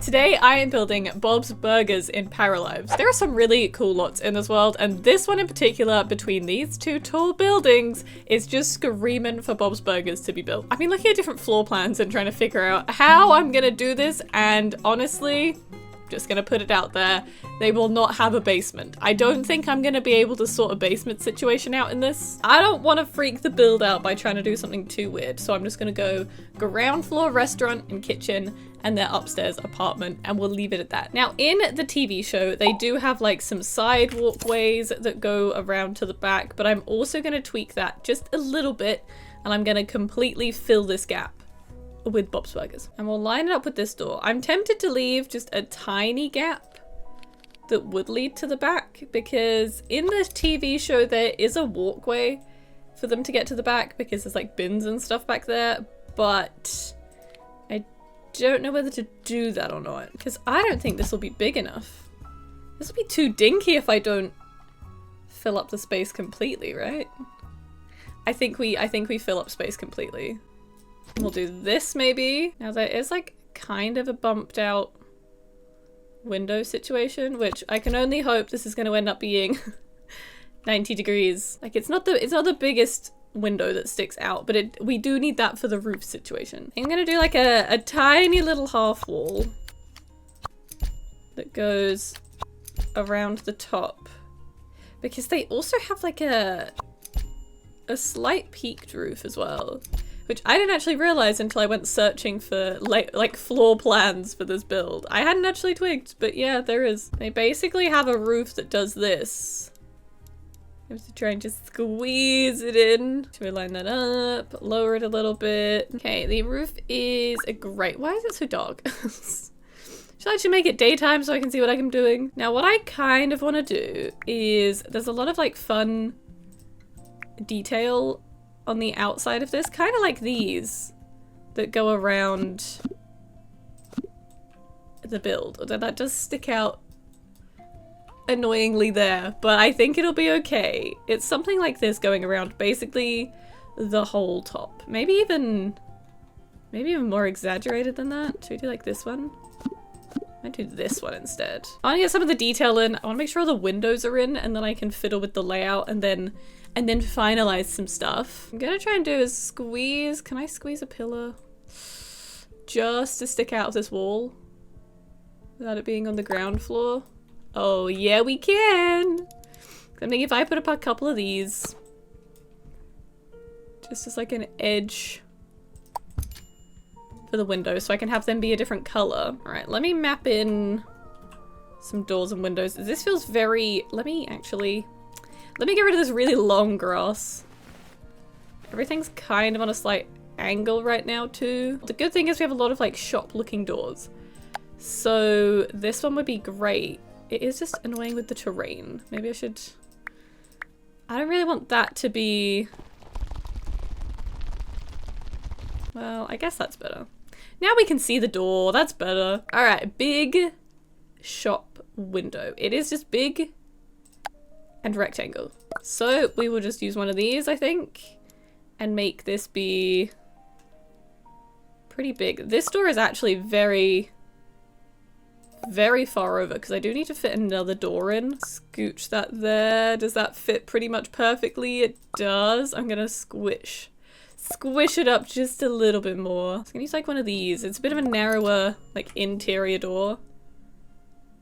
Today I am building Bob's Burgers in Paralives. There are some really cool lots in this world, and this one in particular, between these two tall buildings, is just screaming for Bob's Burgers to be built. I've been looking at different floor plans and trying to figure out how I'm gonna do this, and honestly, just gonna put it out there, they will not have a basement. I don't think I'm gonna be able to sort a basement situation out in this. I don't want to freak the build out by trying to do something too weird, so I'm just gonna go ground floor restaurant and kitchen and their upstairs apartment, and we'll leave it at that. Now, in the TV show, they do have like some side walkways that go around to the back, but I'm also gonna tweak that just a little bit, and I'm gonna completely fill this gap with Bob's Burgers. And we'll line it up with this door. I'm tempted to leave just a tiny gap that would lead to the back, because in the TV show there is a walkway for them to get to the back because there's like bins and stuff back there, but I don't know whether to do that or not, because I don't think this will be big enough. This will be too dinky if I don't fill up the space completely, right? I think we fill up space completely. We'll do this maybe. Now there is like kind of a bumped out window situation, which I can only hope this is going to end up being 90 degrees. Like it's not the biggest window that sticks out, but we do need that for the roof situation. I'm gonna do like a tiny little half wall that goes around the top, because they also have like a slight peaked roof as well, which I didn't actually realize until I went searching for like floor plans for this build. I hadn't actually twigged, but yeah, there is. They basically have a roof that does this. I have to try and just squeeze it in. Should we line that up? Lower it a little bit. Okay, the roof is a great. Why is it so dark? Should I actually make it daytime so I can see what I'm doing? Now, what I kind of want to do is there's a lot of like fun detail on the outside of this, kind of like these that go around the build, although that does stick out annoyingly there, but I think it'll be okay. It's something like this going around basically the whole top. Maybe even more exaggerated than that. Should we do like this one? I might do this one instead. I want to get some of the detail in. I want to make sure all the windows are in, and then I can fiddle with the layout and then finalize some stuff. I'm gonna try and do is squeeze. Can I squeeze a pillar just to stick out of this wall without it being on the ground floor? Oh yeah, we can. I think if I put up a couple of these just as like an edge for the window so I can have them be a different color. All right, let me map in some doors and windows. This feels very, let me get rid of this really long grass. Everything's kind of on a slight angle right now too. The good thing is we have a lot of like shop looking doors, so this one would be great. It is just annoying with the terrain. Maybe I should... I don't really want that to be... Well, I guess that's better. Now we can see the door. That's better. All right, big shop window. It is just big and rectangle. So we will just use one of these, I think, and make this be pretty big. This door is actually very far over because I do need to fit another door in. Scooch that there. Does that fit pretty much perfectly? It does. I'm gonna squish it up just a little bit more. I'm gonna use like one of these. It's a bit of a narrower like interior door,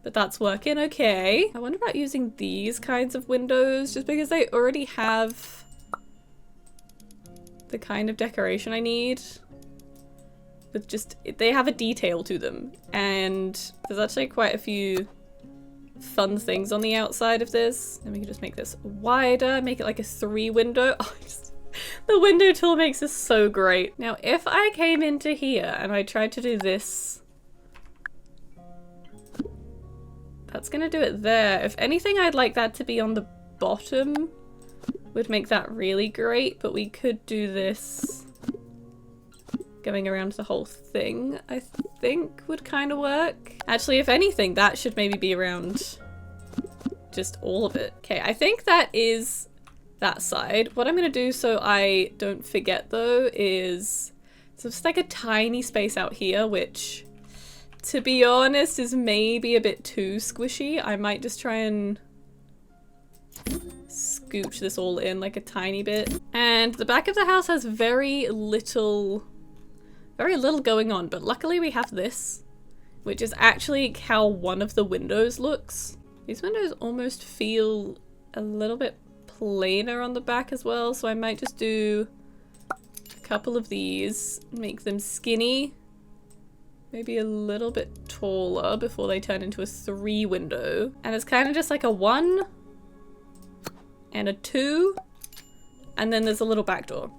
but that's working okay. I wonder about using these kinds of windows just because they already have the kind of decoration I need. With just, they have a detail to them, and there's actually quite a few fun things on the outside of this. And we can just make this wider, make it like a 3 window. Oh, the window tool makes this so great. Now, if I came into here and I tried to do this, that's gonna do it there. If anything, I'd like that to be on the bottom, would make that really great, but we could do this going around the whole thing, I think would kind of work. Actually, if anything, that should maybe be around just all of it. Okay, I think that is that side. What I'm gonna do so I don't forget though is, so it's like a tiny space out here, which to be honest, is maybe a bit too squishy. I might just try and scooch this all in like a tiny bit. And the back of the house has very little going on, but luckily we have this, which is actually how one of the windows looks. These windows almost feel a little bit plainer on the back as well, so I might just do a couple of these, make them skinny, maybe a little bit taller before they turn into a 3 window. And it's kind of just like a 1 and a 2, and then there's a little back door.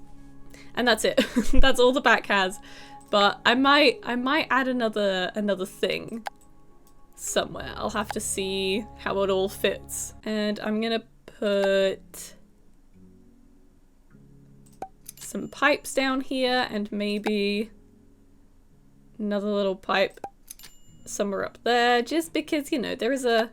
And that's it. That's all the back has. But I might add another thing somewhere. I'll have to see how it all fits. And I'm gonna put some pipes down here and maybe another little pipe somewhere up there, just because, you know, there's a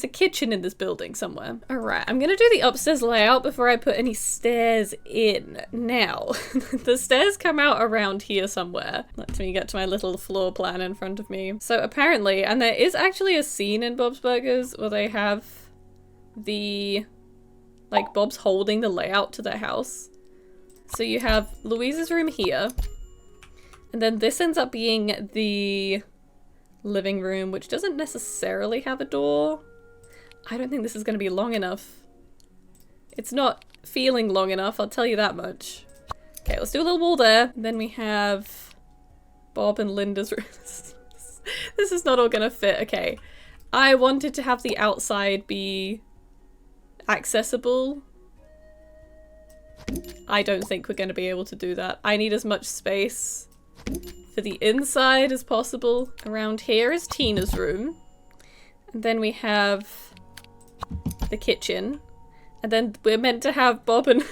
kitchen in this building somewhere. All right, I'm gonna do the upstairs layout before I put any stairs in. Now, the stairs come out around here somewhere. Let me get to my little floor plan in front of me. So apparently, and there is actually a scene in Bob's Burgers where they have like Bob's holding the layout to their house. So you have Louise's room here, and then this ends up being the living room, which doesn't necessarily have a door. I don't think this is going to be long enough. It's not feeling long enough, I'll tell you that much. Okay, let's do a little wall there. And then we have Bob and Linda's room. This is not all going to fit. Okay, I wanted to have the outside be accessible. I don't think we're going to be able to do that. I need as much space for the inside as possible. Around here is Tina's room. And then we have the kitchen. And then we're meant to have Bob and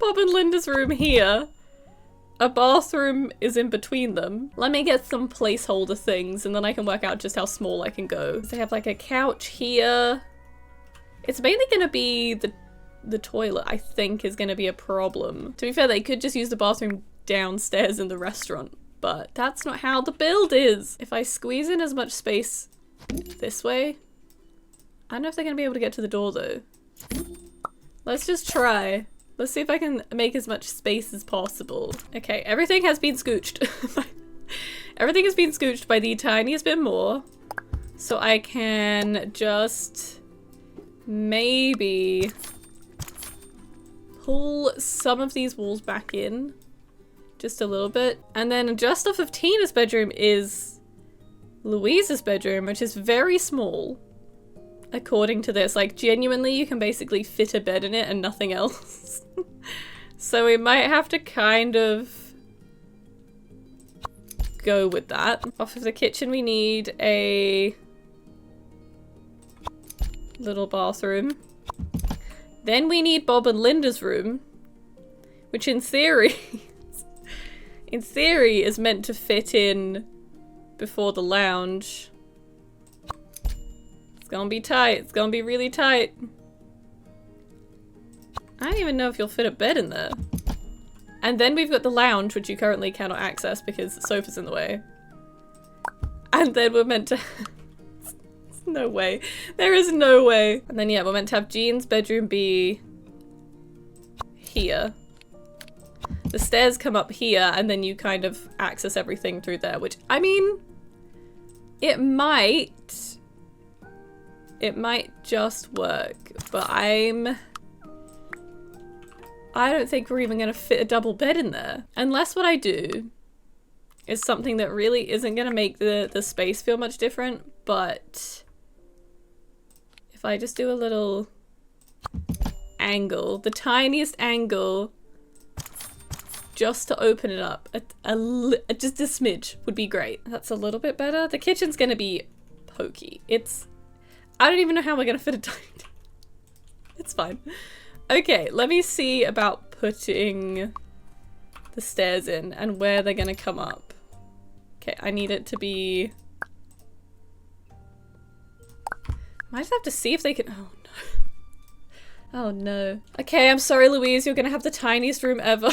Linda's room here. A bathroom is in between them. Let me get some placeholder things and then I can work out just how small I can go. So they have like a couch here. It's mainly gonna be the toilet, I think, is gonna be a problem. To be fair, they could just use the bathroom downstairs in the restaurant, but that's not how the build is. If I squeeze in as much space this way, I don't know if they're gonna be able to get to the door though. Let's just try. Let's see if I can make as much space as possible. Okay, everything has been scooched. Everything has been scooched by the tiniest bit more. So I can just maybe pull some of these walls back in just a little bit. And then just off of Tina's bedroom is Louise's bedroom, which is very small. According to this, like genuinely you can basically fit a bed in it and nothing else. So we might have to kind of go with that. Off of the kitchen we need a little bathroom. Then we need Bob and Linda's room, which in theory is meant to fit in before the lounge. It's gonna be tight. It's gonna be really tight. I don't even know if you'll fit a bed in there. And then we've got the lounge, which you currently cannot access because the sofa's in the way. And then we're meant to... No way. There is no way. And then yeah, we're meant to have Jean's bedroom be here. The stairs come up here and then you kind of access everything through there, which, I mean, it might just work, but I don't think we're even gonna fit a double bed in there. Unless what I do is something that really isn't gonna make the space feel much different, but if I just do a little angle, the tiniest angle, just to open it up, just a smidge would be great. That's a little bit better. The kitchen's gonna be pokey. I don't even know how we're gonna fit it down. It's fine. Okay, let me see about putting the stairs in and where they're gonna come up. Okay, I need it to be... Might just have to see if they can... Oh no. Oh no. Okay, I'm sorry Louise, you're gonna have the tiniest room ever.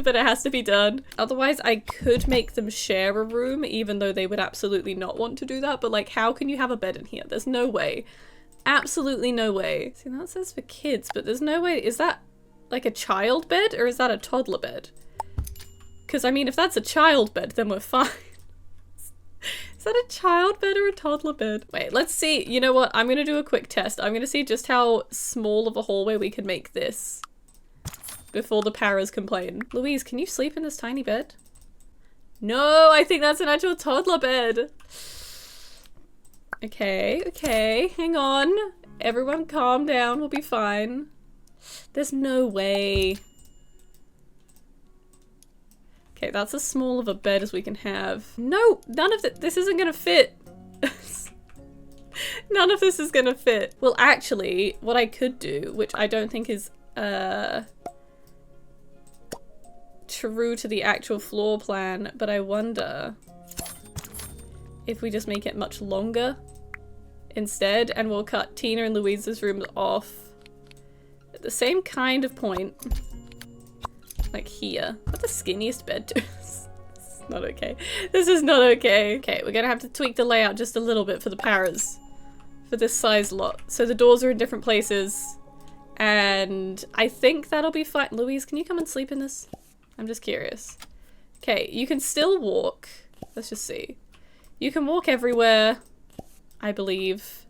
but it has to be done. Otherwise, I could make them share a room, even though they would absolutely not want to do that. But like, how can you have a bed in here? There's no way. Absolutely no way. See, that says for kids, but there's no way. Is that like a child bed or is that a toddler bed? Because I mean, if that's a child bed, then we're fine. Is that a child bed or a toddler bed? Wait, let's see. You know what? I'm going to do a quick test. I'm going to see just how small of a hallway we can make this before the paras complain. Louise, can you sleep in this tiny bed? No, I think that's an actual toddler bed. Okay, okay, hang on. Everyone calm down, we'll be fine. There's no way. Okay, that's as small of a bed as we can have. No, none of this isn't gonna fit. None of this is gonna fit. Well, actually, what I could do, which I don't think is true to the actual floor plan, but I wonder if we just make it much longer instead, and we'll cut Tina and Louise's rooms off at the same kind of point. Like here. What the skinniest bed do? This is not okay. This is not okay. Okay, we're gonna have to tweak the layout just a little bit for the paras. For this size lot. So the doors are in different places. And I think that'll be fine. Louise, can you come and sleep in this? I'm just curious. Okay, you can still walk. Let's just see. You can walk everywhere, I believe.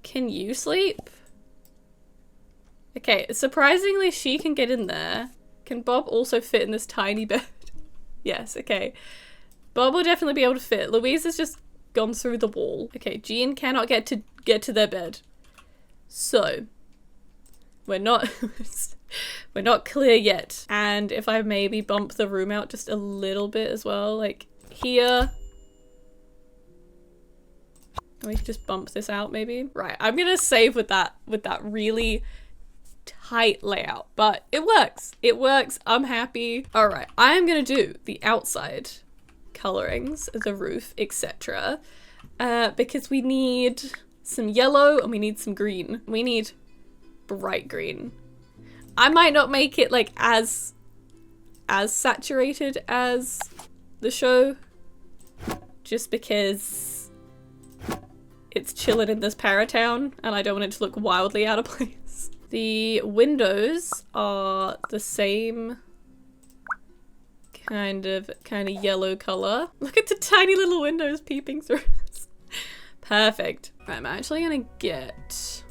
Can you sleep? Okay, surprisingly she can get in there. Can Bob also fit in this tiny bed? Yes, okay. Bob will definitely be able to fit. Louise has just gone through the wall. Okay, Jean cannot get to their bed. So, we're not we're not clear yet. And if I maybe bump the room out just a little bit as well, like here. We can just bump this out maybe. Right, I'm gonna save with that really tight layout, but it works. It works. I'm happy. All right, I am gonna do the outside colorings, the roof, etc. Because we need some yellow and we need some green. We need bright green. I might not make it like as saturated as the show, just because it's chilling in this para-town and I don't want it to look wildly out of place. The windows are the same kind of yellow color. Look at the tiny little windows peeping through. Perfect. Right, I'm actually gonna get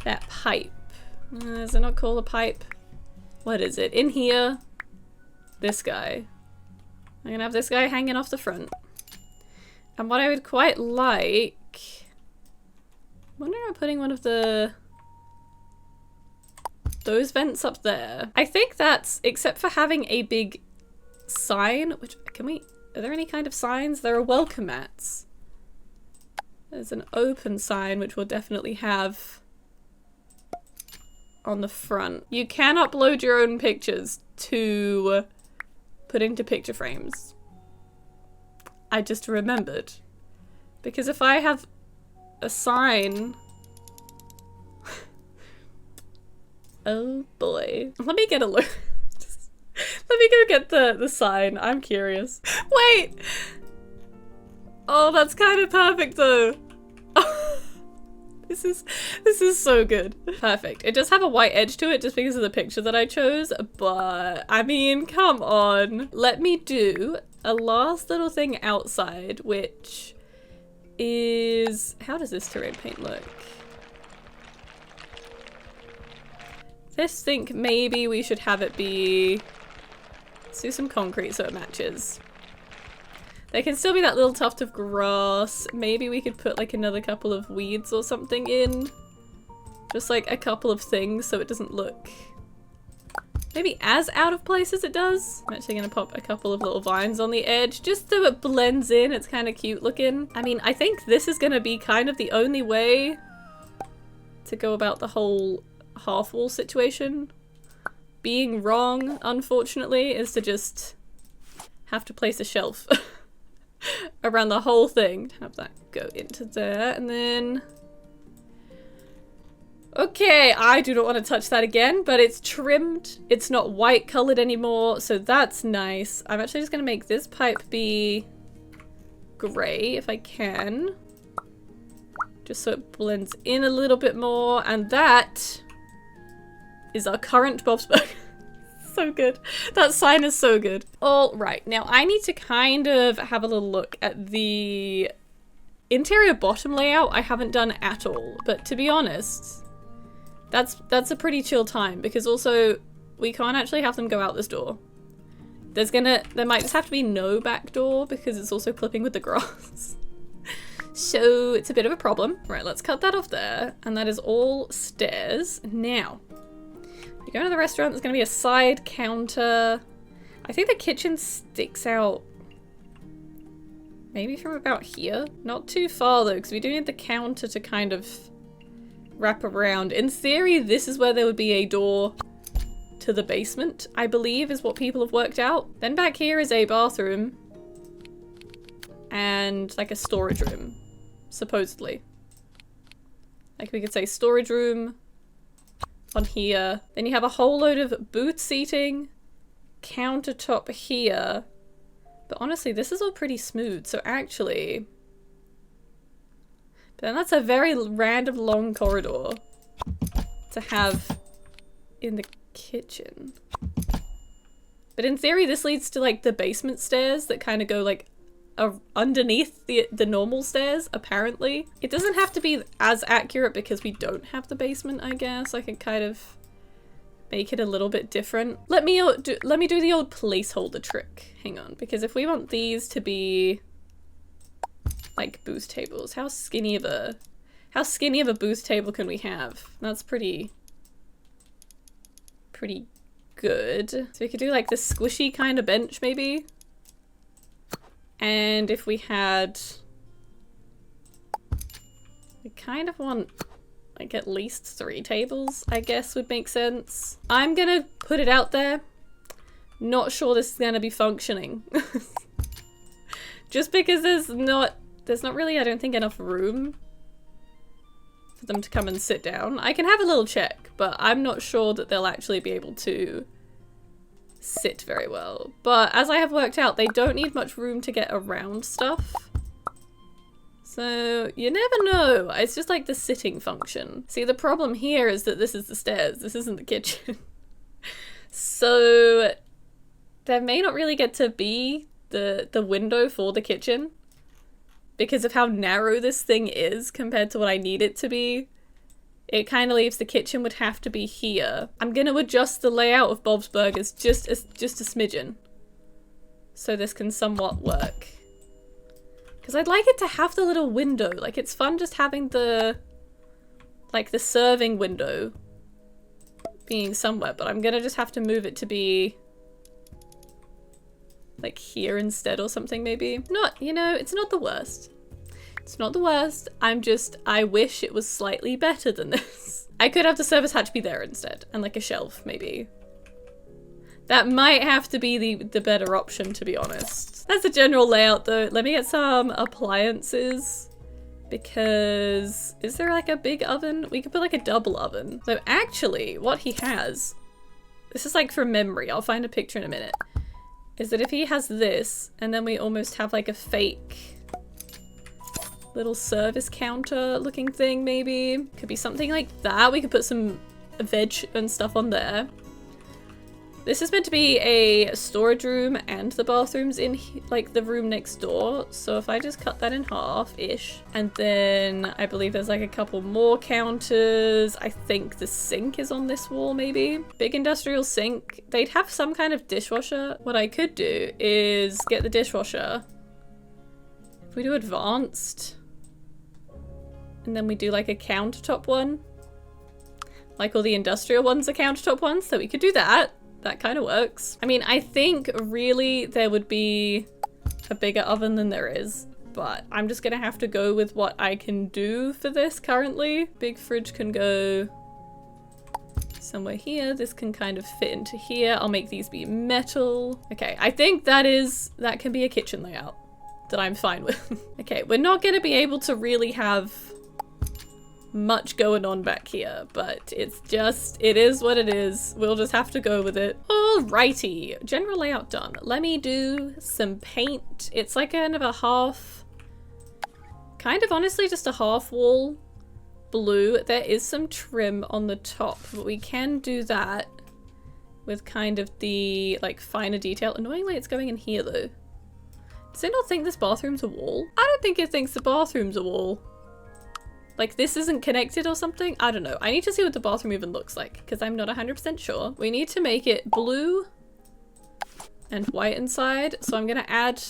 that pipe. Is it not called a pipe? What is it? In here, this guy. I'm gonna have this guy hanging off the front. And what I would quite like... I wonder if I'm putting one of those vents up there. I think that's, except for having a big sign, which, are there any kind of signs? There are welcome mats. There's an open sign, which we'll definitely have on the front. You can upload your own pictures to put into picture frames. I just remembered. Because if I have a sign... Oh boy. Let me get a look. Let me go get the sign. I'm curious. Wait! Oh, that's kind of perfect though. This is so good. Perfect. It does have a white edge to it just because of the picture that I chose, but I mean, come on. Let me do a last little thing outside, which is... How does this terrain paint look? I think maybe we should have it be... Let's do some concrete so it matches. There can still be that little tuft of grass. Maybe we could put like another couple of weeds or something in. Just like a couple of things so it doesn't look maybe as out of place as it does. I'm actually gonna pop a couple of little vines on the edge just so it blends in. It's kind of cute looking. I mean, I think this is gonna be kind of the only way to go about the whole half wall situation. Being wrong, unfortunately, is to just have to place a shelf around the whole thing. Have that go into there, and then... Okay, I do not want to touch that again, but it's trimmed. It's not white colored anymore, so that's nice. I'm actually just gonna make this pipe be gray if I can. Just so it blends in a little bit more, and that is our current Bob's Burger. So good. That sign is so good. All right, now I need to kind of have a little look at the interior bottom layout. I haven't done at all, but to be honest, that's a pretty chill time, because also we can't actually have them go out this door. There might just have to be no back door because it's also clipping with the grass. So it's a bit of a problem. Right, let's cut that off there. And that is all stairs. Now, you go to the restaurant, there's gonna be a side counter. I think the kitchen sticks out maybe from about here. Not too far though, because we do need the counter to kind of wrap around. In theory, this is where there would be a door to the basement, I believe, is what people have worked out. Then back here is a bathroom and like a storage room, supposedly. Like we could say storage room on here. Then you have a whole load of booth seating, countertop here. But honestly, this is all pretty smooth, so actually... But then that's a very random long corridor to have in the kitchen. But in theory, this leads to like the basement stairs that kind of go like underneath the normal stairs, apparently. It doesn't have to be as accurate because we don't have the basement, I guess. I can kind of make it a little bit different. Let me do the old placeholder trick. Hang on, because if we want these to be like booth tables, how skinny of a booth table can we have? That's pretty good. So we could do like this squishy kind of bench maybe. And if we had, we kind of want like at least 3 tables, I guess would make sense. I'm gonna put it out there. Not sure this is gonna be functioning. Just because there's not really, I don't think, enough room for them to come and sit down. I can have a little check, but I'm not sure that they'll actually be able to sit very well. But as I have worked out, they don't need much room to get around stuff. So you never know. It's just like the sitting function. See, the problem here is that this is the stairs. This isn't the kitchen. So there may not really get to be the window for the kitchen because of how narrow this thing is compared to what I need it to be. It kind of leaves the kitchen would have to be here. I'm gonna adjust the layout of Bob's Burgers just a smidgen, so this can somewhat work. Because I'd like it to have the little window. Like, it's fun just having the serving window being somewhere, but I'm gonna just have to move it to be like here instead or something maybe. Not, you know, it's not the worst. It's not the worst. I wish it was slightly better than this. I could have the service hatch be there instead, and like a shelf maybe. That might have to be the better option, to be honest. That's the general layout though. Let me get some appliances, because is there like a big oven? We could put like a double oven. So actually what he has, this is like from memory, I'll find a picture in a minute, is that if he has this and then we almost have like a fake little service counter looking thing maybe. Could be something like that. We could put some veg and stuff on there. This is meant to be a storage room and the bathroom's in like the room next door. So if I just cut that in half-ish, and then I believe there's like a couple more counters. I think the sink is on this wall maybe. Big industrial sink. They'd have some kind of dishwasher. What I could do is get the dishwasher. If we do advanced, and then we do like a countertop one, like all the industrial ones are countertop ones, so we could do that. That kind of works. I mean, I think really there would be a bigger oven than there is, but I'm just gonna have to go with what I can do for this currently. Big fridge can go somewhere here. This can kind of fit into here. I'll make these be metal. Okay, I think that can be a kitchen layout that I'm fine with. Okay, we're not gonna be able to really have much going on back here, but it's just, it is what it is. We'll just have to go with it. Alrighty, general layout done. Let me do some paint. It's like kind of a half, kind of honestly just a half wall blue. There is some trim on the top, but we can do that with kind of the like finer detail. Annoyingly, it's going in here though. Does it not think this bathroom's a wall? I don't think it thinks the bathroom's a wall. Like this isn't connected or something? I don't know. I need to see what the bathroom even looks like because I'm not 100% sure. We need to make it blue and white inside. So I'm gonna add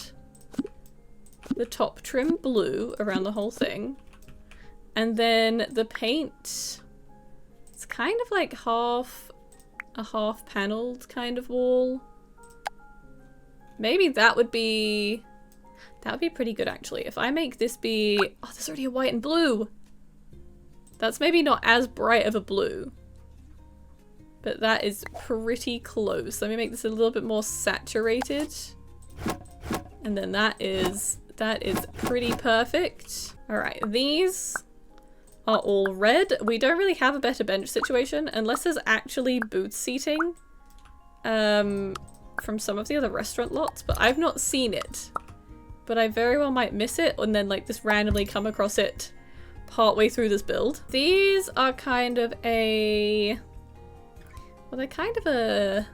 the top trim blue around the whole thing. And then the paint, it's kind of like a half paneled kind of wall. Maybe that would be pretty good actually. If I make this be, oh, there's already a white and blue. That's maybe not as bright of a blue, but that is pretty close. Let me make this a little bit more saturated. And then that is pretty perfect. All right, these are all red. We don't really have a better bench situation unless there's actually booth seating from some of the other restaurant lots, but I've not seen it. But I very well might miss it and then like just randomly come across it partway through this build. These are kind of a, well, they're kind of a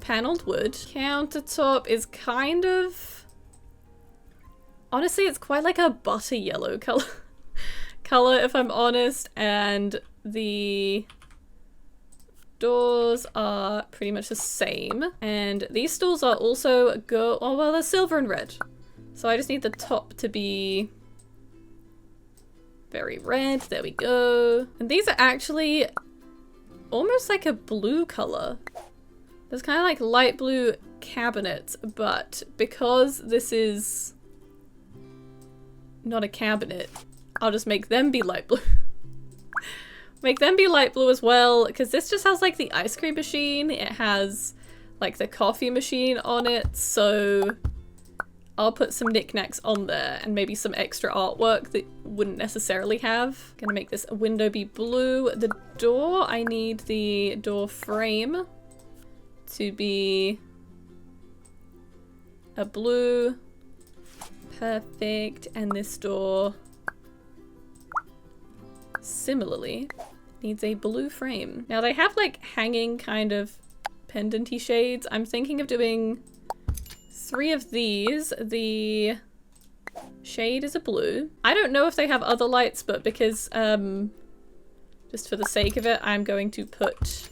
paneled wood. Countertop is kind of, honestly, it's quite like a butter yellow color if I'm honest, and the doors are pretty much the same, and these stools are also oh well, they're silver and red, so I just need the top to be very red. There we go. And these are actually almost like a blue color. There's kind of like light blue cabinets, but because this is not a cabinet, I'll just make them be light blue. Make them be light blue as well, because this just has like the ice cream machine. It has like the coffee machine on it, so I'll put some knickknacks on there and maybe some extra artwork that wouldn't necessarily have. Gonna make this window be blue. The door, I need the door frame to be a blue. Perfect. And this door similarly needs a blue frame. Now they have like hanging kind of pendanty shades. I'm thinking of doing 3 of these. The shade is a blue. I don't know if they have other lights, but because just for the sake of it, I'm going to put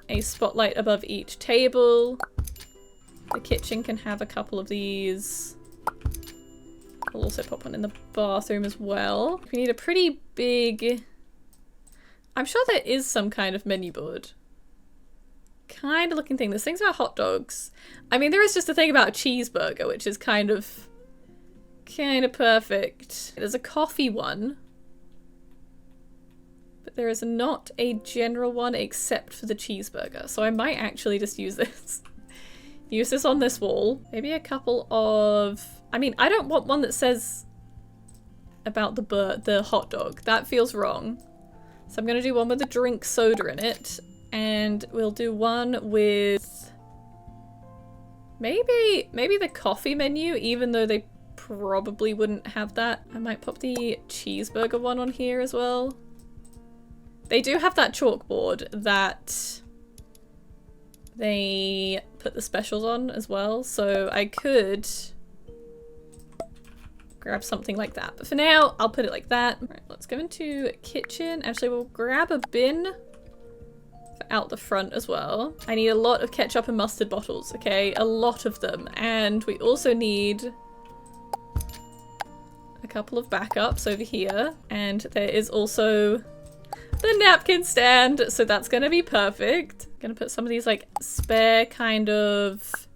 a spotlight above each table. The kitchen can have a couple of these. I'll also pop one in the bathroom as well. We need a pretty big, I'm sure there is some kind of menu board kind of looking thing. There's things about hot dogs. I mean, there is just a thing about a cheeseburger, which is kind of perfect. There's a coffee one, but there is not a general one except for the cheeseburger. So I might actually just use this. Use this on this wall. Maybe a couple of, I mean, I don't want one that says about the hot dog. That feels wrong. So I'm gonna do one with a drink soda in it. And we'll do one with maybe the coffee menu, even though they probably wouldn't have that. I might pop the cheeseburger one on here as well. They do have that chalkboard that they put the specials on as well, so I could grab something like that. But for now, I'll put it like that. All right, let's go into kitchen. Actually, we'll grab a bin out the front as well. I need a lot of ketchup and mustard bottles, okay? A lot of them. And we also need a couple of backups over here. And there is also the napkin stand, so that's gonna be perfect. Gonna put some of these like spare kind of,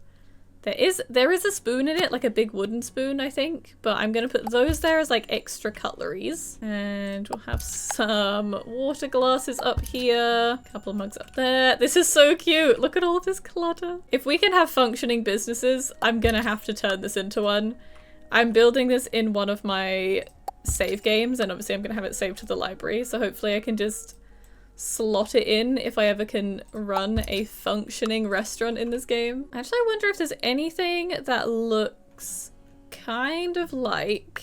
there is a spoon in it, like a big wooden spoon, I think, but I'm gonna put those there as like extra cutleries. And we'll have some water glasses up here, a couple of mugs up there. This is so cute. Look at all of this clutter. If we can have functioning businesses, I'm gonna have to turn this into one. I'm building this in one of my save games, and obviously I'm gonna have it saved to the library, so hopefully I can just slot it in if I ever can run a functioning restaurant in this game. Actually, I wonder if there's anything that looks kind of like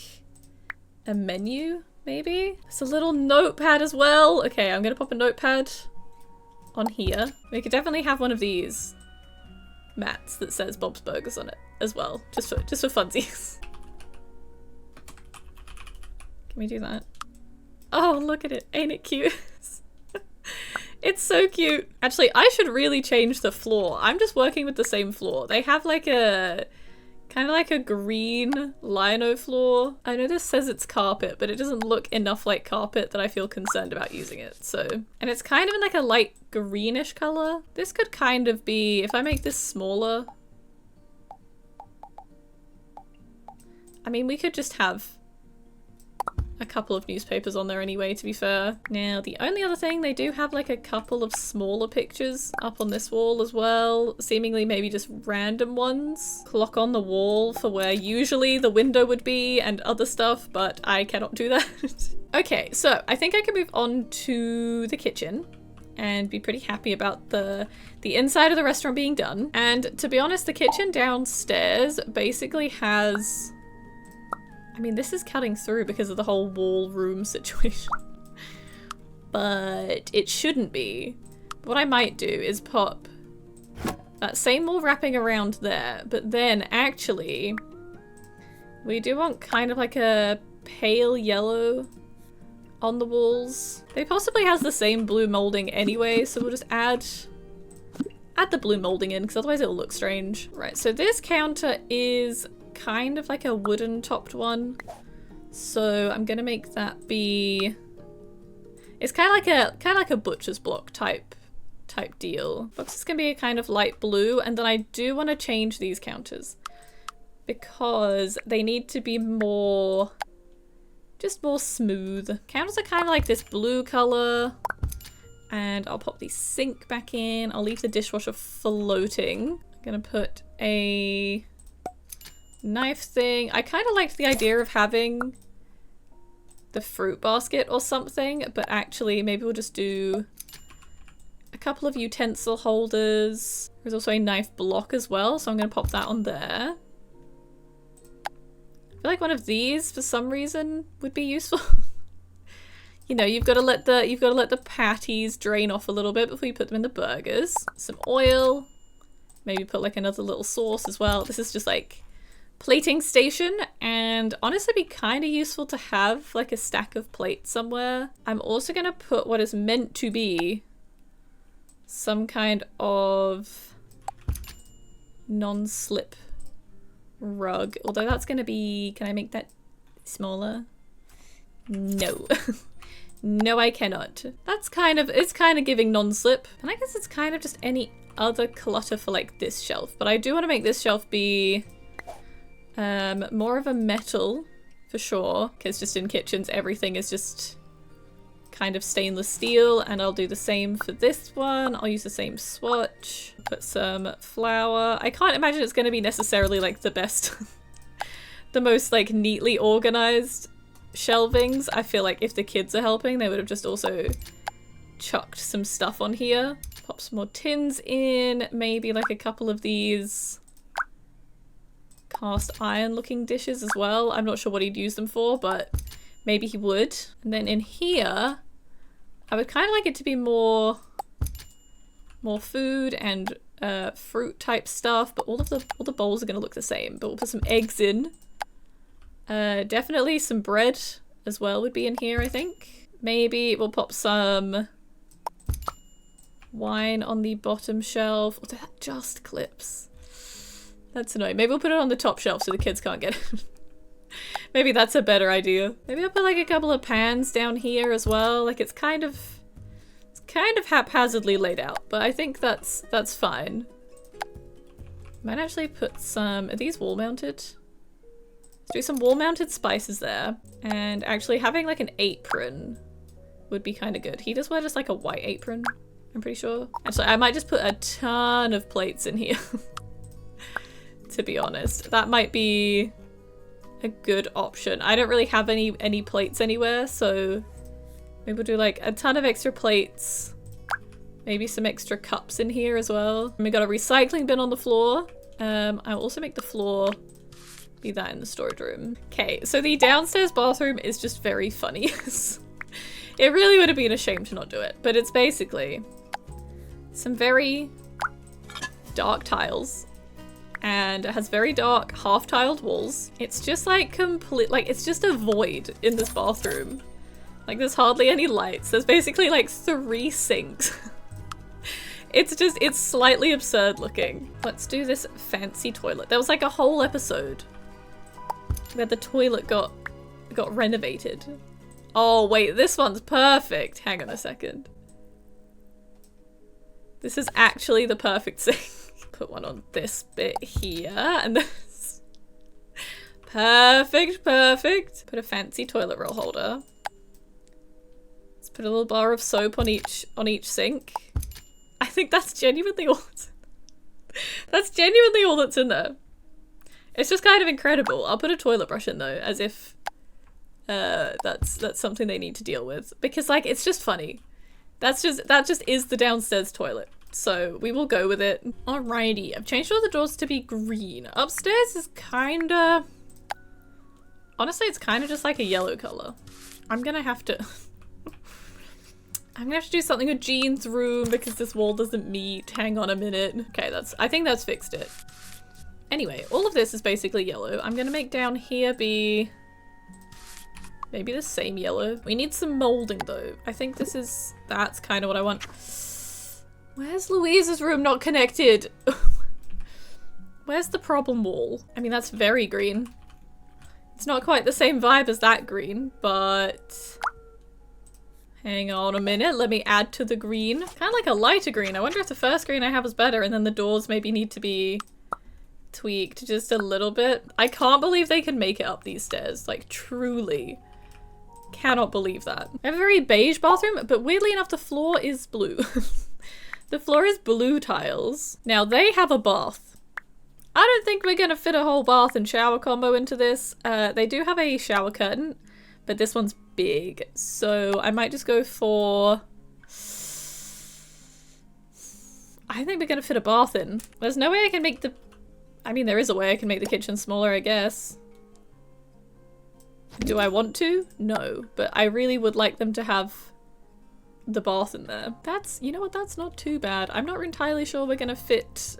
a menu, maybe? It's a little notepad as well. Okay, I'm gonna pop a notepad on here. We could definitely have one of these mats that says Bob's Burgers on it as well, just for funsies. Can we do that? Oh, look at it. Ain't it cute? It's so cute. Actually, I should really change the floor. I'm just working with the same floor. They have like a kind of like a green lino floor. I know this says it's carpet, but it doesn't look enough like carpet that I feel concerned about using it. So, and it's kind of in like a light greenish color. This could kind of be, if I make this smaller. I mean, we could just have a couple of newspapers on there anyway, to be fair. Now, the only other thing, they do have like a couple of smaller pictures up on this wall as well. Seemingly maybe just random ones. Clock on the wall for where usually the window would be and other stuff, but I cannot do that. Okay, so I think I can move on to the kitchen and be pretty happy about the inside of the restaurant being done. And to be honest, the kitchen downstairs basically has... I mean, this is cutting through because of the whole wall room situation. But it shouldn't be. What I might do is pop that same wall wrapping around there, but then actually we do want kind of like a pale yellow on the walls. They possibly has the same blue molding anyway, so we'll just add the blue molding in because otherwise it'll look strange. Right, so this counter is kind of like a wooden topped one, so I'm gonna make that be, it's kind of like a butcher's block type deal. Box is gonna be a kind of light blue, and then I do want to change these counters because they need to be more, just more smooth. Counters are kind of like this blue color, and I'll pop the sink back in. I'll leave the dishwasher floating. I'm gonna put a knife thing. I kind of liked the idea of having the fruit basket or something, but actually maybe we'll just do a couple of utensil holders. There's also a knife block as well, so I'm going to pop that on there. I feel like one of these for some reason would be useful. You know, you've got to let the patties drain off a little bit before you put them in the burgers. Some oil. Maybe put like another little sauce as well. This is just like plating station, and honestly be kind of useful to have like a stack of plates somewhere. I'm also gonna put what is meant to be some kind of non-slip rug, although that's gonna be, can I make that smaller? No. No, I cannot. That's kind of, it's kind of giving non-slip, and I guess it's kind of just any other clutter for like this shelf, but I do want to make this shelf be more of a metal for sure, because just in kitchens everything is just kind of stainless steel, and I'll do the same for this one. I'll use the same swatch, put some flour. I can't imagine it's going to be necessarily like the best the most like neatly organized shelvings. I feel like if the kids are helping they would have just also chucked some stuff on here. Pop some more tins in, maybe like a couple of these cast iron looking dishes as well. I'm not sure what he'd use them for, but maybe he would. And then in here, I would kind of like it to be more food and fruit type stuff, but all the bowls are going to look the same. But we'll put some eggs in. Definitely some bread as well would be in here, I think. Maybe we'll pop some wine on the bottom shelf. Although that just clips. That's annoying. Maybe we'll put it on the top shelf so the kids can't get it. Maybe that's a better idea. Maybe I'll put like a couple of pans down here as well. Like it's kind of haphazardly laid out, but I think that's fine. Might actually put some, are these wall mounted? Let's do some wall mounted spices there. And actually having like an apron would be kind of good. He does wear just like a white apron, I'm pretty sure. Actually, I might just put a ton of plates in here. To be honest, that might be a good option. I don't really have any plates anywhere, so maybe we'll do like a ton of extra plates. Maybe some extra cups in here as well. And we got a recycling bin on the floor. I'll also make the floor be that in the storage room. Okay, so the downstairs bathroom is just very funny. It really would have been a shame to not do it, but it's basically some very dark tiles, and it has very dark half-tiled walls. It's just like it's just a void in this bathroom. Like there's hardly any lights. There's basically like 3 sinks. It's slightly absurd looking. Let's do this fancy toilet. There was like a whole episode where the toilet got renovated. Oh wait, this one's perfect. Hang on a second. This is actually the perfect sink. Put one on this bit here and this. Perfect, perfect. Put a fancy toilet roll holder. Let's put a little bar of soap on each sink. I think that's genuinely all that's genuinely all that's in there. It's just kind of incredible. I'll put a toilet brush in though, as if that's something they need to deal with, because like it's just funny. That just is the downstairs toilet. So we will go with it. Alrighty, I've changed all the doors to be green. Upstairs is kinda... Honestly, it's kinda just like a yellow color. I'm gonna have to do something with Jean's room because this wall doesn't meet. Hang on a minute. Okay, I think that's fixed it. Anyway, all of this is basically yellow. I'm gonna make down here be maybe the same yellow. We need some molding though. I think that's kind of what I want. Where's Louise's room not connected? Where's the problem wall? I mean, that's very green. It's not quite the same vibe as that green, but... Hang on a minute, let me add to the green. Kind of like a lighter green. I wonder if the first green I have is better, and then the doors maybe need to be tweaked just a little bit. I can't believe they can make it up these stairs. Like, truly. Cannot believe that. I have a very beige bathroom, but weirdly enough, the floor is blue. The floor is blue tiles. Now, they have a bath. I don't think we're gonna fit a whole bath and shower combo into this. They do have a shower curtain, but this one's big, so I might just go for... I think we're gonna fit a bath in. There's no way I can make the... I mean, there is a way I can make the kitchen smaller, I guess. Do I want to? No, but I really would like them to have the bath in there. That's, you know what, that's not too bad. I'm not entirely sure we're gonna fit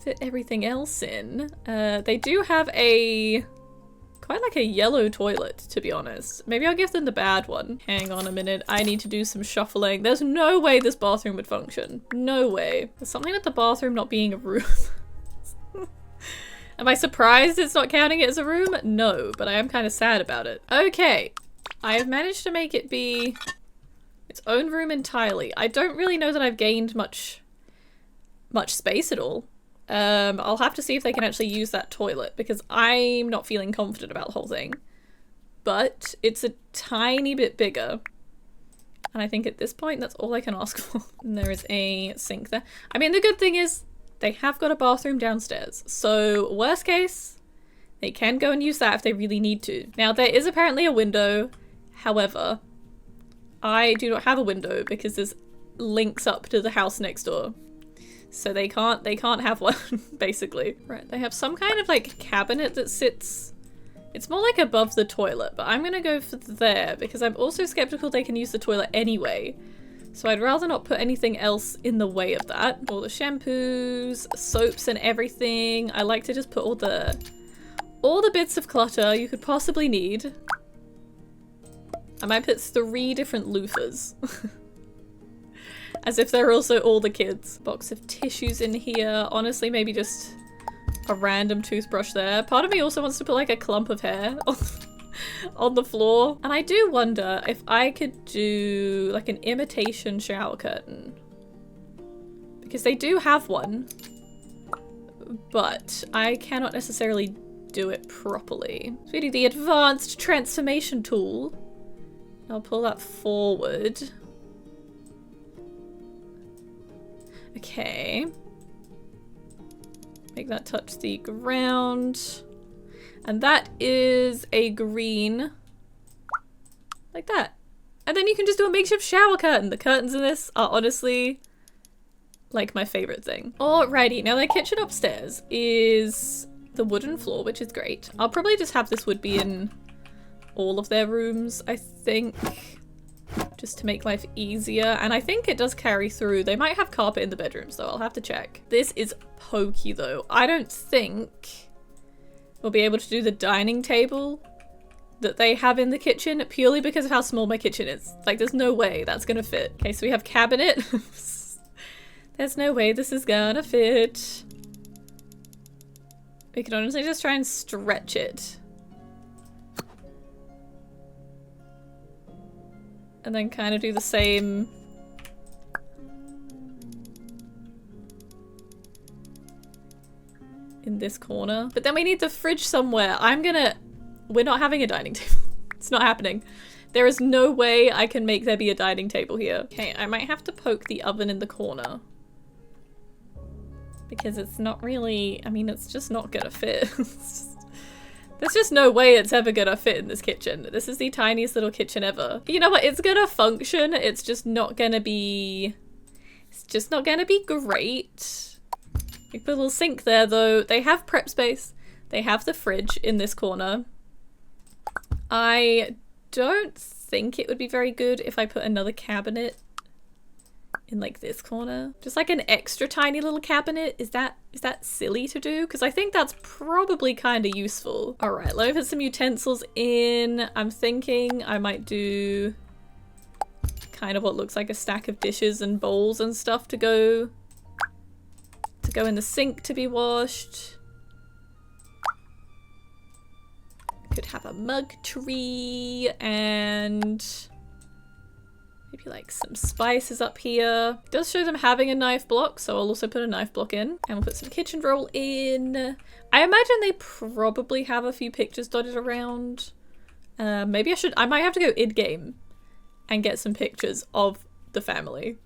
fit everything else in. They do have quite like a yellow toilet, to be honest. Maybe I'll give them the bad one. Hang on a minute, I need to do some shuffling. There's no way this bathroom would function. No way. There's something with the bathroom not being a room. Am I surprised it's not counting it as a room? No, but I am kind of sad about it. Okay, I have managed to make it be its own room entirely. I don't really know that I've gained much space at all. I'll have to see if they can actually use that toilet because I'm not feeling confident about the whole thing. But it's a tiny bit bigger. And I think at this point, that's all I can ask for. And there is a sink there. I mean, the good thing is they have got a bathroom downstairs. So worst case, they can go and use that if they really need to. Now, there is apparently a window. However, I do not have a window because this links up to the house next door. So they can't have one, basically. Right, they have some kind of like cabinet that sits, it's more like above the toilet, but I'm gonna go for there because I'm also skeptical they can use the toilet anyway. So I'd rather not put anything else in the way of that. All the shampoos, soaps and everything. I like to just put all the bits of clutter you could possibly need. I might put 3 different loofahs. As if they're also all the kids. Box of tissues in here. Honestly, maybe just a random toothbrush there. Part of me also wants to put like a clump of hair on the floor. And I do wonder if I could do like an imitation shower curtain. Because they do have one. But I cannot necessarily do it properly. So we do the advanced transformation tool. I'll pull that forward. Okay. Make that touch the ground. And that is a green, like that. And then you can just do a makeshift shower curtain. The curtains in this are honestly like my favorite thing. Alrighty, now the kitchen upstairs is the wooden floor, which is great. I'll probably just have this wood be in all of their rooms, I think, just to make life easier. And I think it does carry through. They might have carpet in the bedrooms though, I'll have to check. This is pokey though. I don't think we'll be able to do the dining table that they have in the kitchen purely because of how small my kitchen is. Like, there's no way that's gonna fit. Okay, so we have cabinet. There's no way this is gonna fit. We can honestly just try and stretch it. And then kind of do the same. In this corner. But then we need the fridge somewhere. We're not having a dining table. It's not happening. There is no way I can make there be a dining table here. Okay, I might have to poke the oven in the corner. Because it's not really, I mean, it's just not gonna fit. There's just no way it's ever gonna fit in this kitchen. This is the tiniest little kitchen ever. You know what? It's gonna function. It's just not gonna be great. We put a little sink there though. They have prep space. They have the fridge in this corner. I don't think it would be very good if I put another cabinet in like this corner. Just like an extra tiny little cabinet. Is that silly to do? Because I think that's probably kind of useful. All right, let me put some utensils in. I'm thinking I might do kind of what looks like a stack of dishes and bowls and stuff to go in the sink to be washed. Could have a mug tree and maybe like some spices up here. It does show them having a knife block, so I'll also put a knife block in. And we'll put some kitchen roll in. I imagine they probably have a few pictures dotted around. Maybe I might have to go in-game and get some pictures of the family.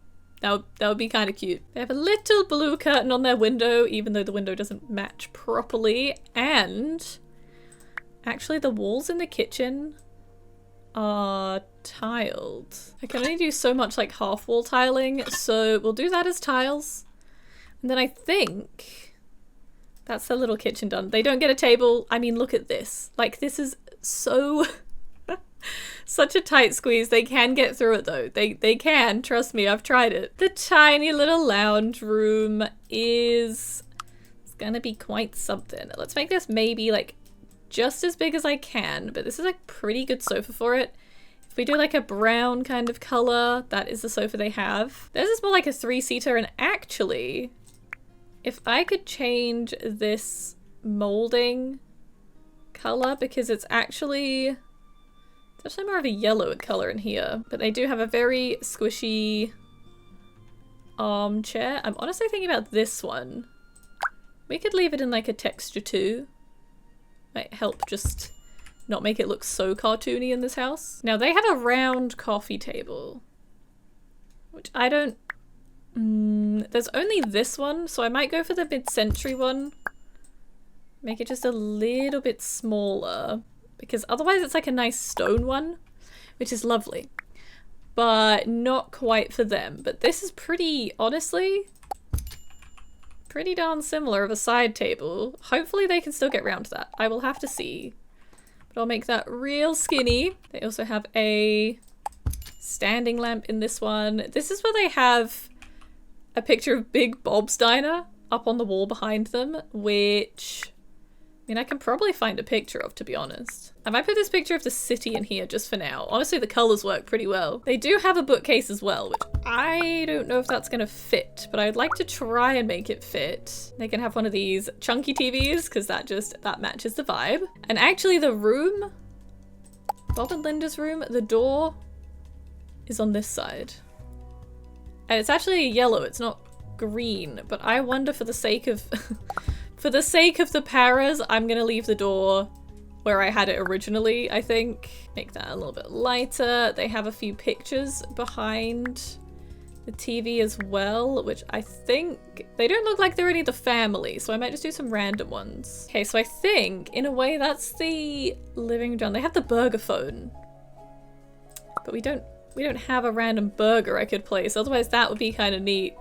That would be kind of cute. They have a little blue curtain on their window, even though the window doesn't match properly. And actually the walls in the kitchen are tiled. I can only do so much like half wall tiling, so we'll do that as tiles. And then I think that's the little kitchen done. They don't get a table. I mean, look at this. Like, this is so such a tight squeeze. They can get through it though. They can, trust me, I've tried it. The tiny little lounge room is gonna be quite something. Let's make this maybe like just as big as I can, but this is a pretty good sofa for it. If we do like a brown kind of color, that is the sofa they have. This is more like a 3-seater, and actually, if I could change this molding color, because it's actually more of a yellow color in here, but they do have a very squishy armchair. I'm honestly thinking about this one. We could leave it in like a texture too. Might help just not make it look so cartoony in this house. Now they have a round coffee table, which I don't... there's only this one, so I might go for the mid-century one. Make it just a little bit smaller, because otherwise it's like a nice stone one, which is lovely, but not quite for them. But this is pretty, honestly, pretty darn similar of a side table. Hopefully they can still get around to that. I will have to see. But I'll make that real skinny. They also have a standing lamp in this one. This is where they have a picture of Big Bob's Diner up on the wall behind them, which, I mean, I can probably find a picture of, to be honest. I might put this picture of the city in here just for now. Honestly, the colors work pretty well. They do have a bookcase as well, which I don't know if that's gonna fit, but I'd like to try and make it fit. They can have one of these chunky TVs, because that matches the vibe. And actually the room, Bob and Linda's room, the door is on this side. And it's actually yellow, it's not green, but I wonder, for the sake of for the sake of the paras, I'm gonna leave the door where I had it originally, I think. Make that a little bit lighter. They have a few pictures behind the TV as well, which I think they don't look like they're any of the family, so I might just do some random ones. Okay, so I think in a way that's the living room. They have the burger phone, but we don't have a random burger I could place. Otherwise that would be kind of neat.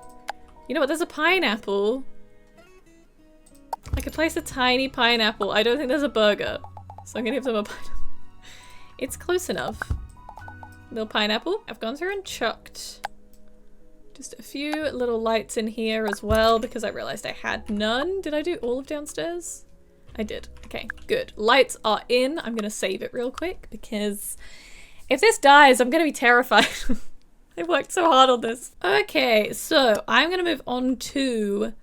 You know what? There's a pineapple. I could place a tiny pineapple. I don't think there's a burger, so I'm gonna give them a pineapple. It's close enough. Little pineapple. I've gone through and chucked just a few little lights in here as well because I realized I had none. Did I do all of downstairs? I did. Okay, good. Lights are in. I'm gonna save it real quick because if this dies, I'm gonna be terrified. I worked so hard on this. Okay, so I'm gonna move on to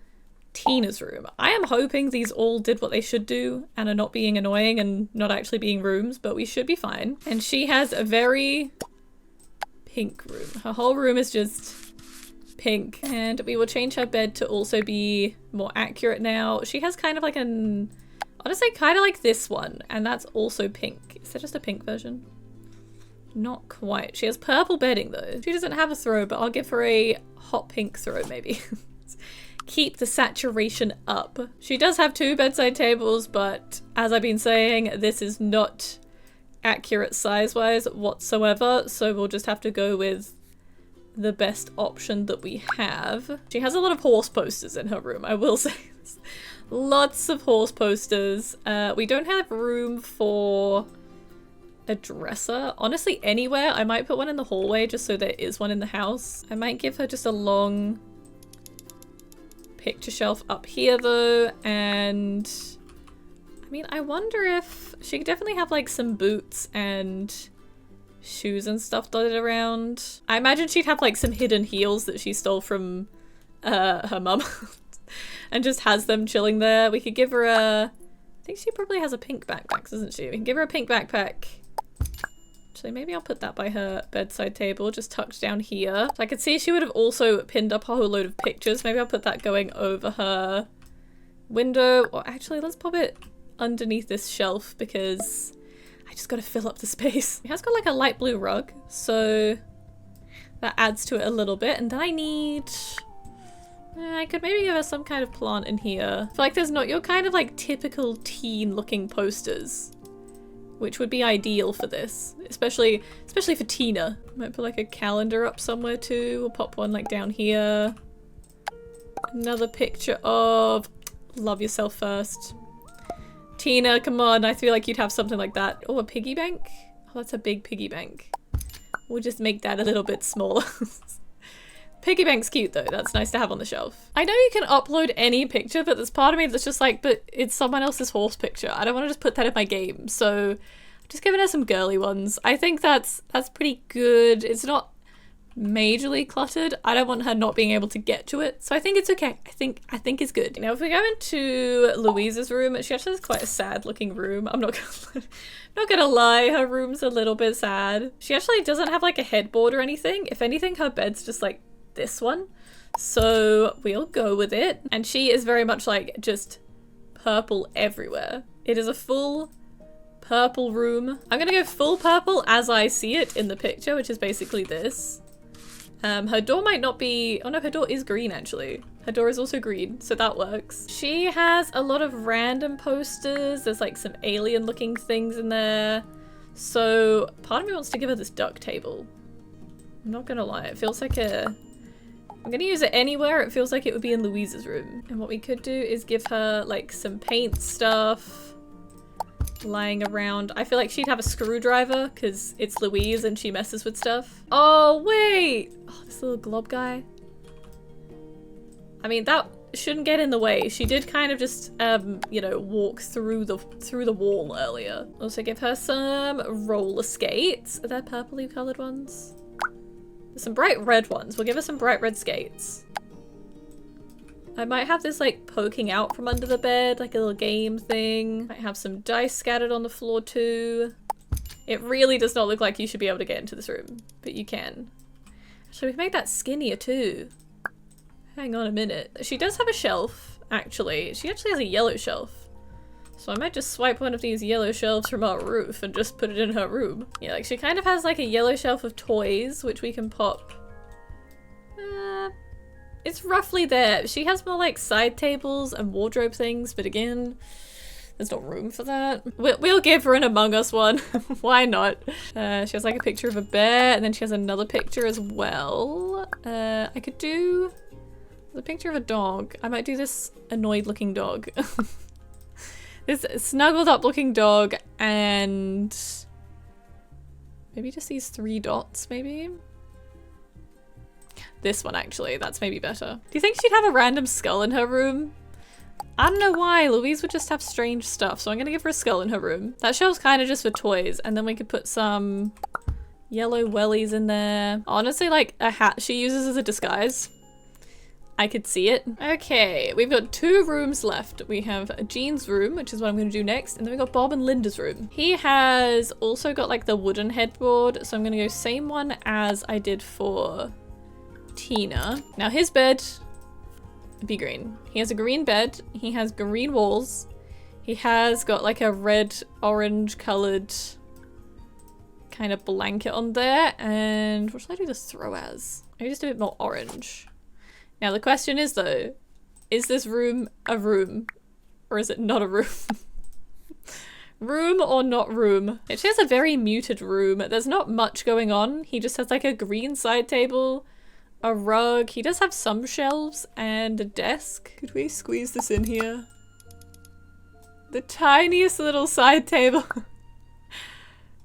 Tina's room. I am hoping these all did what they should do and are not being annoying and not actually being rooms, but we should be fine. And she has a very pink room. Her whole room is just pink. And we will change her bed to also be more accurate now. She has kind of like an, honestly, kind of like this one, and that's also pink. Is that just a pink version? Not quite. She has purple bedding though. She doesn't have a throw, but I'll give her a hot pink throw maybe. Keep the saturation up. She does have 2 bedside tables, but as I've been saying, this is not accurate size-wise whatsoever, so we'll just have to go with the best option that we have. She has a lot of horse posters in her room, I will say this. Lots of horse posters. We don't have room for a dresser. Honestly, anywhere. I might put one in the hallway just so there is one in the house. I might give her just a long picture shelf up here though, and I mean, I wonder if she could definitely have like some boots and shoes and stuff dotted around. I imagine she'd have like some hidden heels that she stole from her mum and just has them chilling there. We could give her a, I think she probably has a pink backpack, doesn't she? We can give her a pink backpack. Actually, maybe I'll put that by her bedside table, just tucked down here. So I could see she would have also pinned up a whole load of pictures. Maybe I'll put that going over her window. Or actually, let's pop it underneath this shelf because I just gotta fill up the space. It has got like a light blue rug, so that adds to it a little bit. And then I need... I could maybe give her some kind of plant in here. I feel like there's not your kind of like typical teen looking posters, which would be ideal for this, especially for Tina. Might put like a calendar up somewhere too. We'll pop one like down here. Another picture of Love Yourself First. Tina, come on, I feel like you'd have something like that. Oh, a piggy bank? Oh, that's a big piggy bank. We'll just make that a little bit smaller. Piggy bank's cute though, that's nice to have on the shelf. I know you can upload any picture, but there's part of me that's just like, but it's someone else's horse picture. I don't want to just put that in my game, so I'm just giving her some girly ones. I think that's pretty good. It's not majorly cluttered. I don't want her not being able to get to it, so I think it's okay. I think it's good. Now if we go into Louise's room, she actually has quite a sad looking room. I'm not gonna lie, her room's a little bit sad. She actually doesn't have like a headboard or anything. If anything, her bed's just like this one, so we'll go with it. And she is very much like just purple everywhere. It is a full purple room. I'm gonna go full purple as I see it in the picture, which is basically this. Her door might not be, oh no, her door is green actually. Her door is also green, so that works. She has a lot of random posters. There's like some alien looking things in there. So part of me wants to give her this duck table. I'm not gonna lie, it feels like a, I'm gonna use it anywhere. It feels like it would be in Louise's room. And what we could do is give her like some paint stuff lying around. I feel like she'd have a screwdriver because it's Louise and she messes with stuff. Oh, wait! Oh, this little glob guy. I mean, that shouldn't get in the way. She did kind of just, you know, walk through the wall earlier. Also give her some roller skates. Are there purpley colored ones? Some bright red ones. We'll give her some bright red skates. I might have this like poking out from under the bed, like a little game thing. Might have some dice scattered on the floor too. It really does not look like you should be able to get into this room, but you can. Actually, we can make that skinnier too. Hang on a minute. She does have a shelf, actually. She actually has a yellow shelf. So I might just swipe one of these yellow shelves from our roof and just put it in her room. Yeah, like she kind of has like a yellow shelf of toys, which we can pop It's roughly there. She has more like side tables and wardrobe things, but again, there's not room for that. We'll give her an Among Us one. Why not? She has like a picture of a bear, and then she has another picture as well. I could do the picture of a dog. I might do this annoyed looking dog. This snuggled up looking dog, and maybe just these 3 dots, maybe? This one, actually. That's maybe better. Do you think she'd have a random skull in her room? I don't know why. Louise would just have strange stuff, so I'm gonna give her a skull in her room. That shelf's kind of just for toys, and then we could put some yellow wellies in there. Honestly, like a hat she uses as a disguise. I could see it. Okay, we've got 2 rooms left. We have Jean's room, which is what I'm gonna do next, and then we got Bob and Linda's room. He has also got like the wooden headboard, so I'm gonna go same one as I did for Tina. Now his bed would be green. He has a green bed. He has green walls. He has got like a red orange colored kind of blanket on there. And what should I do the throw as? Maybe just a bit more orange. Now the question is though, is this room a room or is it not a room? Room or not room? It has a very muted room. There's not much going on. He just has like a green side table, a rug. He does have some shelves and a desk. Could we squeeze this in here? The tiniest little side table.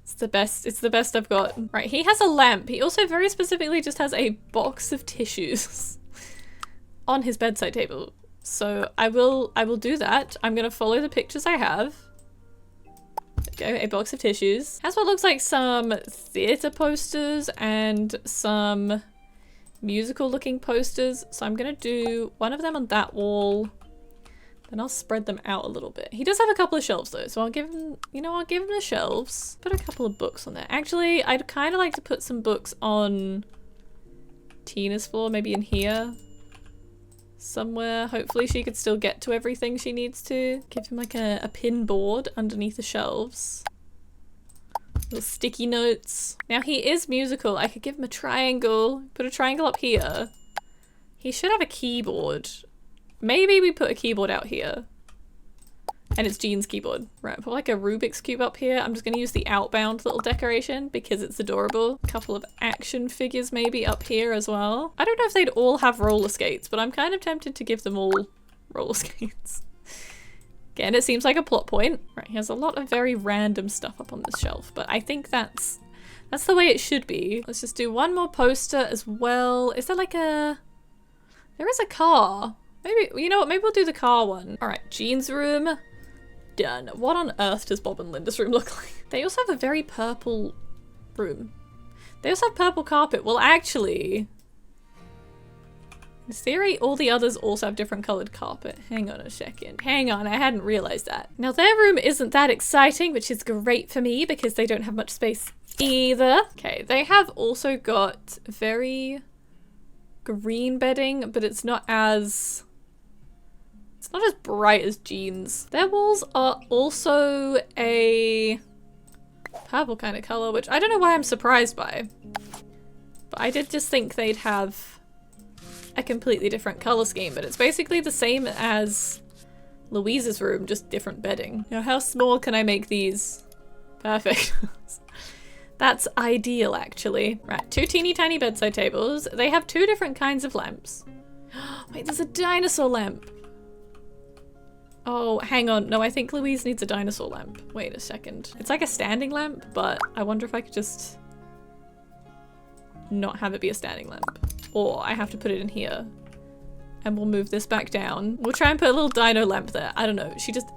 It's the best. It's the best I've got. Right, he has a lamp. He also very specifically just has a box of tissues on his bedside table. So I will do that. I'm gonna follow the pictures I have. There we go, a box of tissues. Has what looks like some theater posters and some musical looking posters. So I'm gonna do one of them on that wall. Then I'll spread them out a little bit. He does have a couple of shelves though, so I'll give him, you know, I'll give him the shelves. Put a couple of books on there. Actually, I'd kind of like to put some books on Tina's floor, maybe in here somewhere. Hopefully she could still get to everything she needs to. Give him like a pin board underneath the shelves. Little sticky notes. Now he is musical. I could give him a triangle. Put a triangle up here. He should have a keyboard. Maybe we put a keyboard out here. And it's Jean's keyboard. Right, put like a Rubik's Cube up here. I'm just gonna use the Outbound little decoration because it's adorable. A couple of action figures maybe up here as well. I don't know if they'd all have roller skates, but I'm kind of tempted to give them all roller skates. Again, it seems like a plot point. Right, he has a lot of very random stuff up on this shelf, but I think that's the way it should be. Let's just do one more poster as well. Is there like a... There is a car. Maybe, you know what, maybe we'll do the car one. All right, Jean's room. Done. What on earth does Bob and Linda's room look like? They also have a very purple room. They also have purple carpet. Well, actually, in theory, all the others also have different colored carpet. Hang on a second. Hang on, I hadn't realized that. Now their room isn't that exciting, which is great for me because they don't have much space either. Okay, they have also got very green bedding, but it's not as bright as Jean's. Their walls are also a purple kind of color, which I don't know why I'm surprised by. But I did just think they'd have a completely different color scheme, but it's basically the same as Louise's room, just different bedding. Now, how small can I make these? Perfect. That's ideal, actually. Right, 2 teeny tiny bedside tables. They have 2 different kinds of lamps. Wait, there's a dinosaur lamp. Oh, hang on. No, I think Louise needs a dinosaur lamp. Wait a second. It's like a standing lamp, but I wonder if I could just not have it be a standing lamp. Or I have to put it in here. And we'll move this back down. We'll try and put a little dino lamp there. I don't know.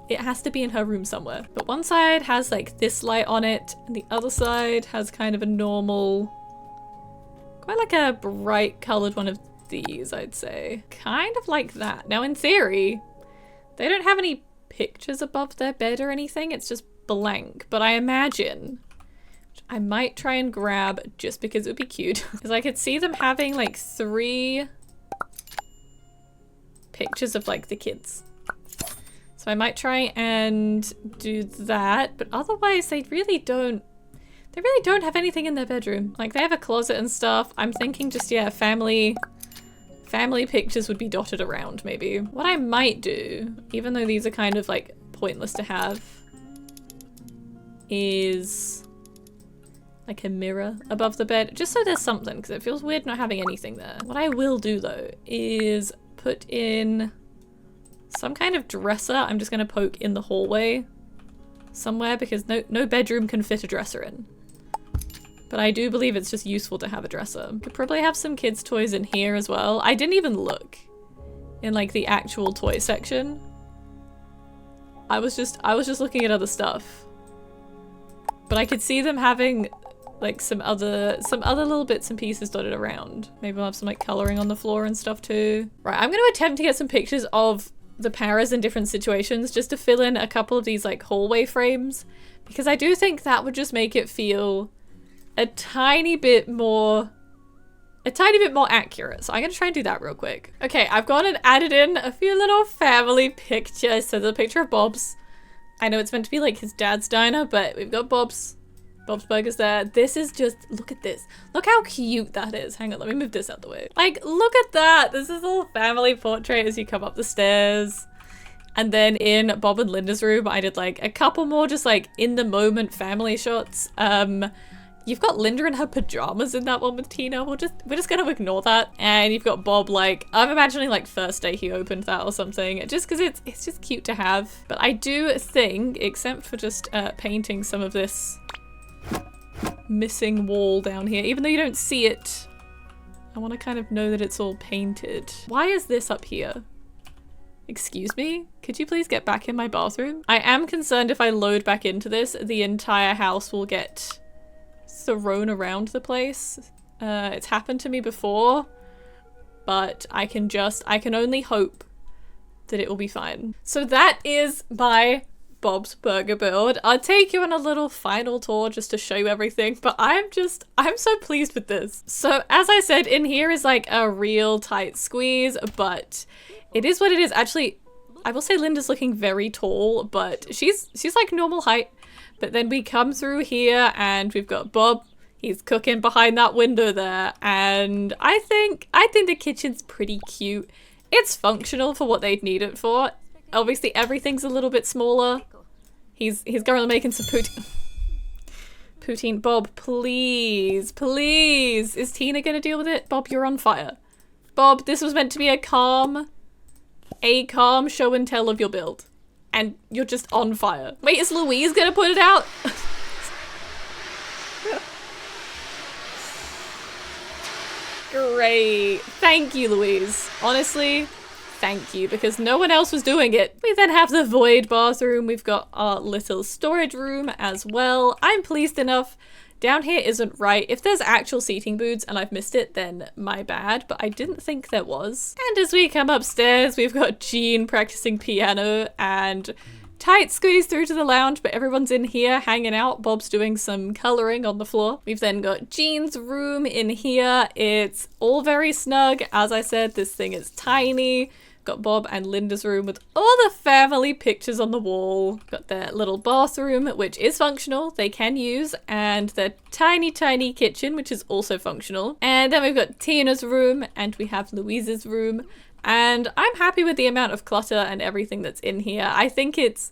It has to be in her room somewhere. But one side has like this light on it, and the other side has kind of a normal, quite like a bright colored one of these, I'd say. Kind of like that. Now in theory, they don't have any pictures above their bed or anything. It's just blank. But I imagine I might try and grab, just because it would be cute, because I could see them having like 3 pictures of like the kids. So I might try and do that, but otherwise they really don't have anything in their bedroom. Like they have a closet and stuff. I'm thinking just, yeah, family family pictures would be dotted around, maybe. What I might do, even though these are kind of like pointless to have, is like a mirror above the bed, just so there's something, because it feels weird not having anything there. What I will do though is put in some kind of dresser. I'm just gonna poke in the hallway somewhere because no bedroom can fit a dresser in. But I do believe it's just useful to have a dresser. Could probably have some kids' toys in here as well. I didn't even look in like the actual toy section. I was just looking at other stuff. But I could see them having like some other little bits and pieces dotted around. Maybe we'll have some like coloring on the floor and stuff too. Right, I'm gonna attempt to get some pictures of the paras in different situations just to fill in a couple of these like hallway frames, because I do think that would just make it feel a tiny bit more accurate. So I'm gonna try and do that real quick. Okay, I've gone and added in a few little family pictures. So the picture of Bob's. I know it's meant to be like his dad's diner, but we've got Bob's Burgers there. This is just, look at this. Look how cute that is. Hang on, let me move this out the way. Like, look at that. This is a little family portrait as you come up the stairs. And then in Bob and Linda's room, I did like a couple more just like in the moment family shots. You've got Linda in her pajamas in that one with Tina. We're just gonna ignore that. And you've got Bob, like, I'm imagining like first day he opened that or something, just because it's just cute to have. But I do think, except for just painting some of this missing wall down here, even though you don't see it, I want to kind of know that it's all painted. Why is this up here? Excuse me? Could you please get back in my bathroom? I am concerned if I load back into this, the entire house will get thrown around the place. It's happened to me before, but I can only hope that it will be fine. So that is my Bob's Burger build. I'll take you on a little final tour just to show you everything, but I'm so pleased with this. So as I said, in here is like a real tight squeeze, but it is what it is. Actually, I will say Linda's looking very tall, but she's like normal height. But then we come through here and we've got Bob. He's cooking behind that window there, and I think the kitchen's pretty cute. It's functional for what they'd need it for. Obviously everything's a little bit smaller. He's currently making some poutine. Bob, please, please. Is Tina gonna deal with it? Bob, you're on fire. Bob, this was meant to be a calm show and tell of your build. And you're just on fire. Wait, is Louise gonna put it out? Great. Thank you, Louise. Honestly, thank you, because no one else was doing it. We then have the void bathroom. We've got our little storage room as well. I'm pleased enough. Down here isn't right. If there's actual seating booths and I've missed it, then my bad, but I didn't think there was. And as we come upstairs, we've got Jean practicing piano and tight squeeze through to the lounge, but everyone's in here hanging out. Bob's doing some coloring on the floor. We've then got Jean's room in here. It's all very snug. As I said, this thing is tiny. Got Bob and Linda's room with all the family pictures on the wall. Got their little bathroom, which is functional, they can use, and their tiny, tiny kitchen, which is also functional. And then we've got Tina's room, and we have Louise's room. And I'm happy with the amount of clutter and everything that's in here. I think it's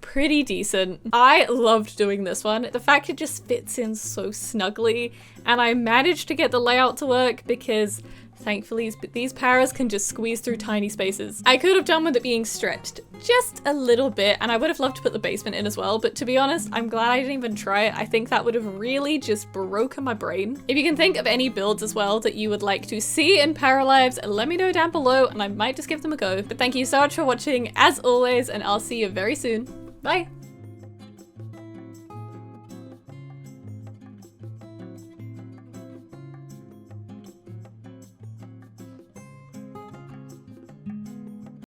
pretty decent. I loved doing this one. The fact it just fits in so snugly, and I managed to get the layout to work because thankfully these paras can just squeeze through tiny spaces. I could have done with it being stretched just a little bit, and I would have loved to put the basement in as well, but to be honest, I'm glad I didn't even try it. I think that would have really just broken my brain. If you can think of any builds as well that you would like to see in Paralives, let me know down below and I might just give them a go. But thank you so much for watching as always, and I'll see you very soon. Bye!